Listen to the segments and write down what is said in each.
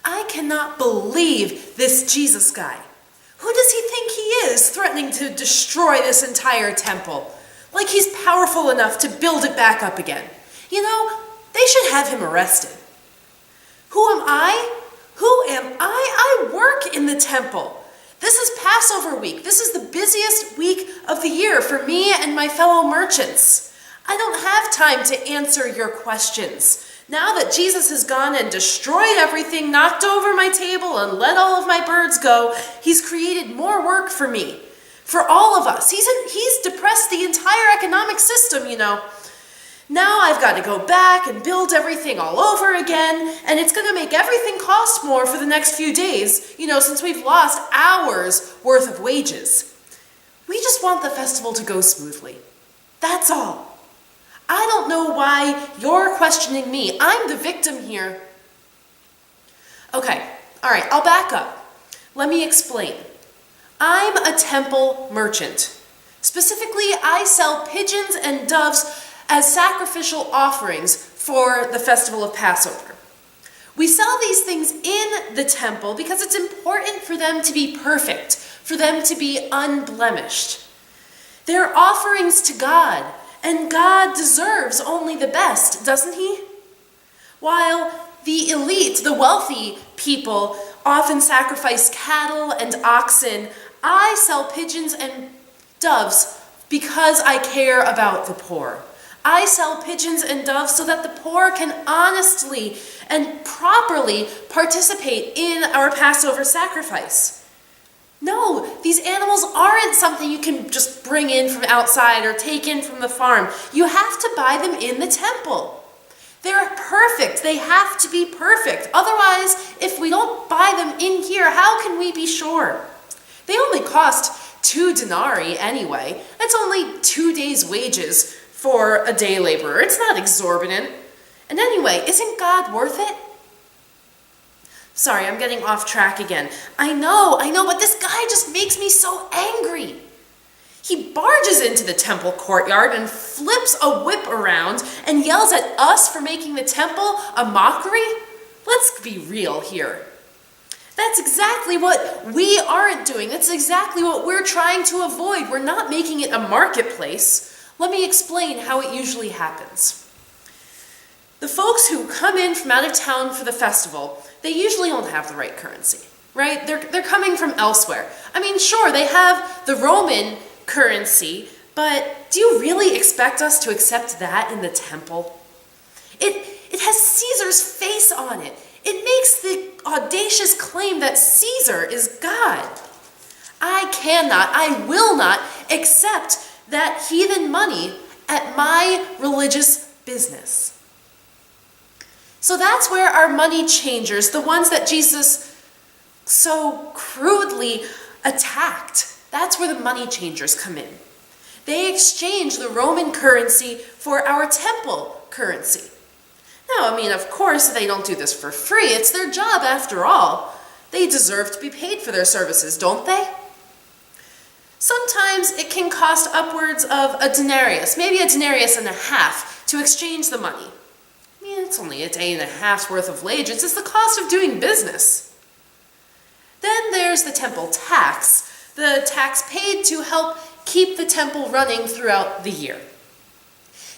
I cannot believe this Jesus guy. Who does he think he is, threatening to destroy this entire temple? Like he's powerful enough to build it back up again. You know, they should have him arrested. Who am I? Who am I? I work in the temple. This is Passover week. This is the busiest week of the year for me and my fellow merchants. I don't have time to answer your questions. Now that Jesus has gone and destroyed everything, knocked over my table, and let all of my birds go, he's created more work for me, for all of us. He's depressed the entire economic system, you know. Now I've got to go back and build everything all over again, and it's going to make everything cost more for the next few days, you know, since we've lost hours worth of wages. We just want the festival to go smoothly. That's all. I don't know why you're questioning me. I'm the victim here. Okay, all right, I'll back up. Let me explain. I'm a temple merchant. Specifically, I sell pigeons and doves as sacrificial offerings for the festival of Passover. We sell these things in the temple because it's important for them to be perfect, for them to be unblemished. They're offerings to God, and God deserves only the best, doesn't he? While the elite, the wealthy people, often sacrifice cattle and oxen, I sell pigeons and doves because I care about the poor. I sell pigeons and doves so that the poor can honestly and properly participate in our Passover sacrifice. No, these animals aren't something you can just bring in from outside or take in from the farm. You have to buy them in the temple. They're perfect. They have to be perfect. Otherwise, if we don't buy them in here, how can we be sure? They only cost 2 denarii anyway. That's only 2 days' wages for a day laborer. It's not exorbitant. And anyway, isn't God worth it? Sorry, I'm getting off track again. I know, but this guy just makes me so angry. He barges into the temple courtyard and flips a whip around and yells at us for making the temple a mockery. Let's be real here. That's exactly what we aren't doing. That's exactly what we're trying to avoid. We're not making it a marketplace. Let me explain how it usually happens. The folks who come in from out of town for the festival, they usually don't have the right currency, right? They're coming from elsewhere. I mean, sure, they have the Roman currency, but do you really expect us to accept that in the temple? It has Caesar's face on it. It makes the audacious claim that Caesar is God. I will not accept that heathen money at my religious business. So that's where our money changers, the ones that Jesus so crudely attacked, that's where the money changers come in. They exchange the Roman currency for our temple currency. Now, I mean, of course, they don't do this for free. It's their job after all. They deserve to be paid for their services, don't they? Sometimes it can cost upwards of a denarius, maybe a denarius and a half, to exchange the money. I mean, it's only a day and a half's worth of wages. It's the cost of doing business. Then there's the temple tax, the tax paid to help keep the temple running throughout the year.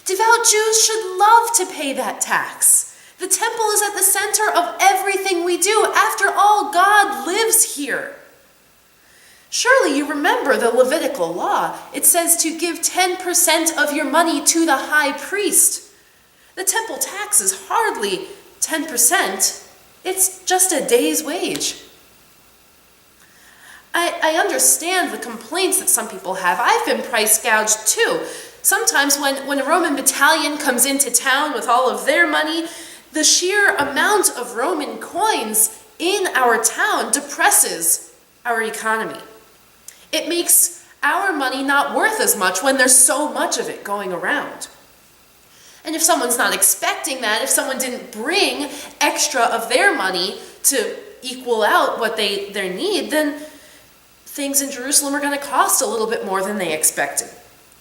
Devout Jews should love to pay that tax. The temple is at the center of everything we do. After all, God lives here. Surely you remember the Levitical law. It says to give 10% of your money to the high priest. The temple tax is hardly 10%. It's just a day's wage. I understand the complaints that some people have. I've been price gouged too. Sometimes when a Roman battalion comes into town with all of their money, the sheer amount of Roman coins in our town depresses our economy. It makes our money not worth as much when there's so much of it going around. And if someone's not expecting that, if someone didn't bring extra of their money to equal out what they need, then things in Jerusalem are going to cost a little bit more than they expected.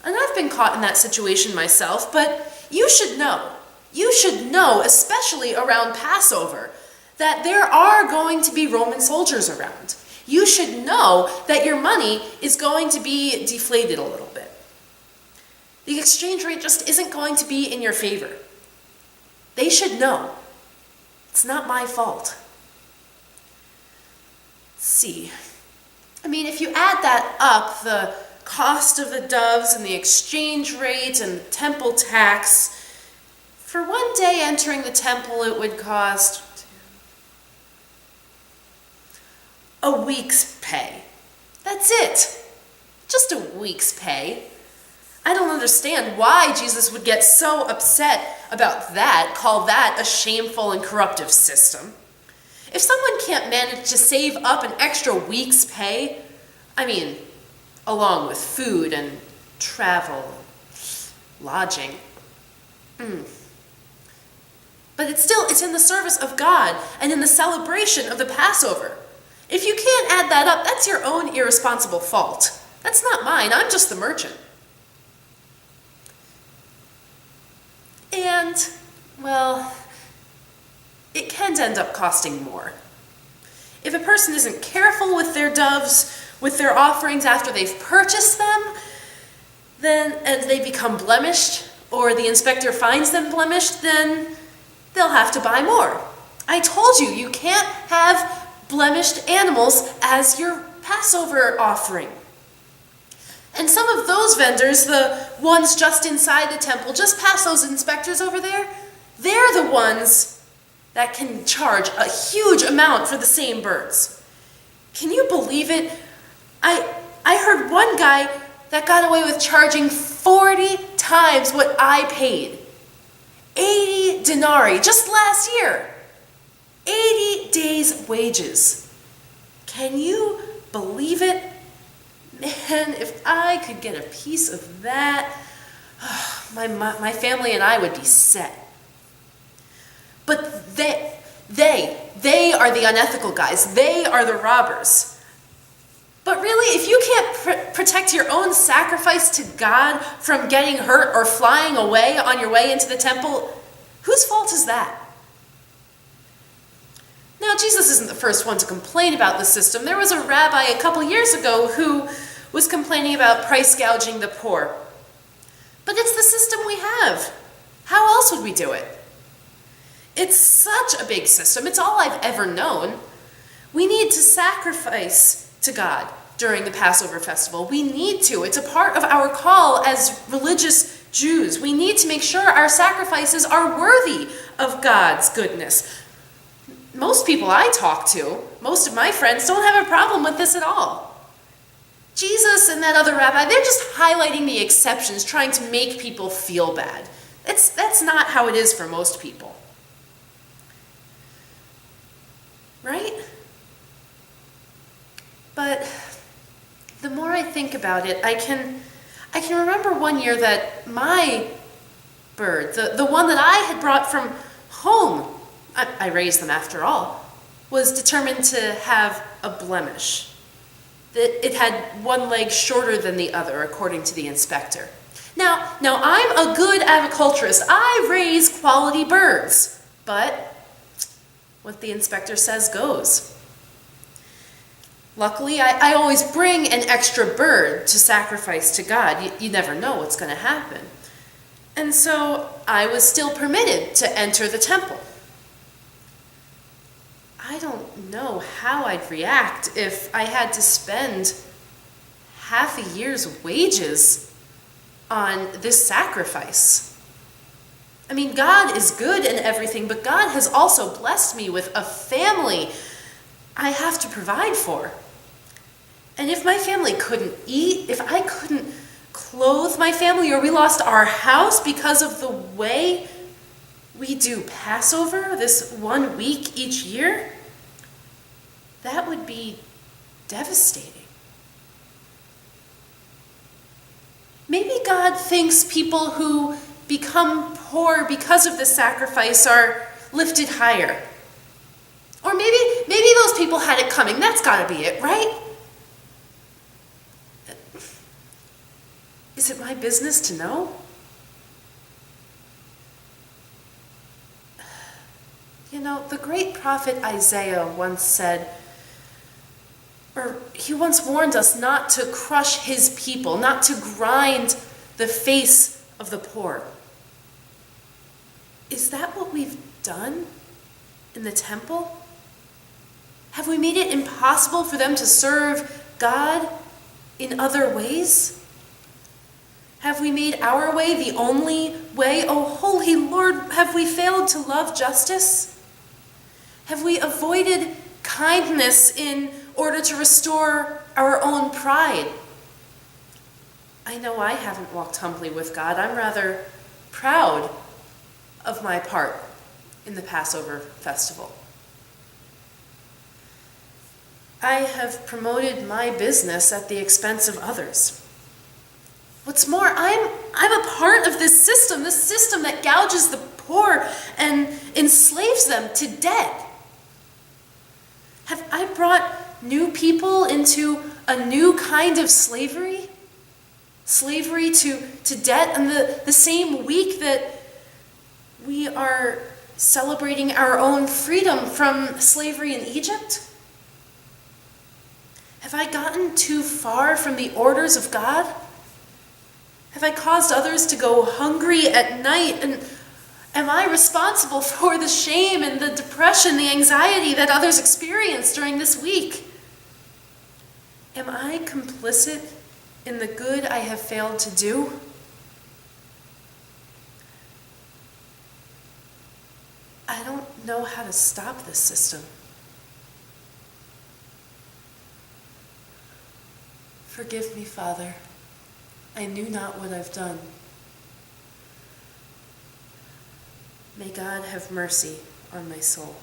And I've been caught in that situation myself, but you should know, especially around Passover, that there are going to be Roman soldiers around. You should know that your money is going to be deflated a little bit. The exchange rate just isn't going to be in your favor. They should know. It's not my fault. Let's see. I mean, if you add that up, the cost of the doves and the exchange rate and the temple tax, for one day entering the temple it would cost a week's pay. That's it. Just a week's pay. I don't understand why Jesus would get so upset about that, call that a shameful and corruptive system. If someone can't manage to save up an extra week's pay, I mean, along with food and travel, lodging, but it's in the service of God and in the celebration of the Passover. If you can't add that up, that's your own irresponsible fault. That's not mine. I'm just the merchant. And, well, it can end up costing more. If a person isn't careful with their doves, with their offerings after they've purchased them, and they become blemished, or the inspector finds them blemished, then they'll have to buy more. I told you, you can't have blemished animals as your Passover offering. And some of those vendors, the ones just inside the temple, just past those inspectors over there, they're the ones that can charge a huge amount for the same birds. Can you believe it? I heard one guy that got away with charging 40 times what I paid. 80 denarii, just last year. 80 days' wages. Can you believe it? Man, if I could get a piece of that, my family and I would be set. But they are the unethical guys. They are the robbers. But really, if you can't protect your own sacrifice to God from getting hurt or flying away on your way into the temple, whose fault is that? Now, Jesus isn't the first one to complain about the system. There was a rabbi a couple years ago who was complaining about price gouging the poor. But it's the system we have. How else would we do it? It's such a big system. It's all I've ever known. We need to sacrifice to God during the Passover festival. We need to. It's a part of our call as religious Jews. We need to make sure our sacrifices are worthy of God's goodness. Most people I talk to, most of my friends, don't have a problem with this at all. Jesus and that other rabbi, they're just highlighting the exceptions, trying to make people feel bad. That's not how it is for most people. Right? But the more I think about it, I can remember one year that my bird, the one that I had brought from home, I raised them after all, was determined to have a blemish. That it had one leg shorter than the other, according to the inspector. Now I'm a good aviculturist. I raise quality birds, but what the inspector says goes. Luckily, I always bring an extra bird to sacrifice to God. You never know what's going to happen. And so I was still permitted to enter the temple. I don't know how I'd react if I had to spend half a year's wages on this sacrifice. I mean, God is good and everything, but God has also blessed me with a family I have to provide for. And if my family couldn't eat, if I couldn't clothe my family, or we lost our house because of the way we do Passover this 1 week each year, that would be devastating. Maybe God thinks people who become poor because of the sacrifice are lifted higher. Or maybe those people had it coming. That's got to be it, right? Is it my business to know? You know, the great prophet Isaiah once said, or he once warned us not to crush his people, not to grind the face of the poor. Is that what we've done in the temple? Have we made it impossible for them to serve God in other ways? Have we made our way the only way? Oh, holy Lord, have we failed to love justice? Have we avoided kindness in order to restore our own pride? I know I haven't walked humbly with God. I'm rather proud of my part in the Passover festival. I have promoted my business at the expense of others. What's more, I'm a part of this system that gouges the poor and enslaves them to debt. Have I brought new people into a new kind of slavery? Slavery to debt, and the same week that we are celebrating our own freedom from slavery in Egypt? Have I gotten too far from the orders of God? Have I caused others to go hungry at night? And am I responsible for the shame and the depression, the anxiety that others experience during this week? Am I complicit in the good I have failed to do? I don't know how to stop this system. Forgive me, Father. I knew not what I've done. May God have mercy on my soul.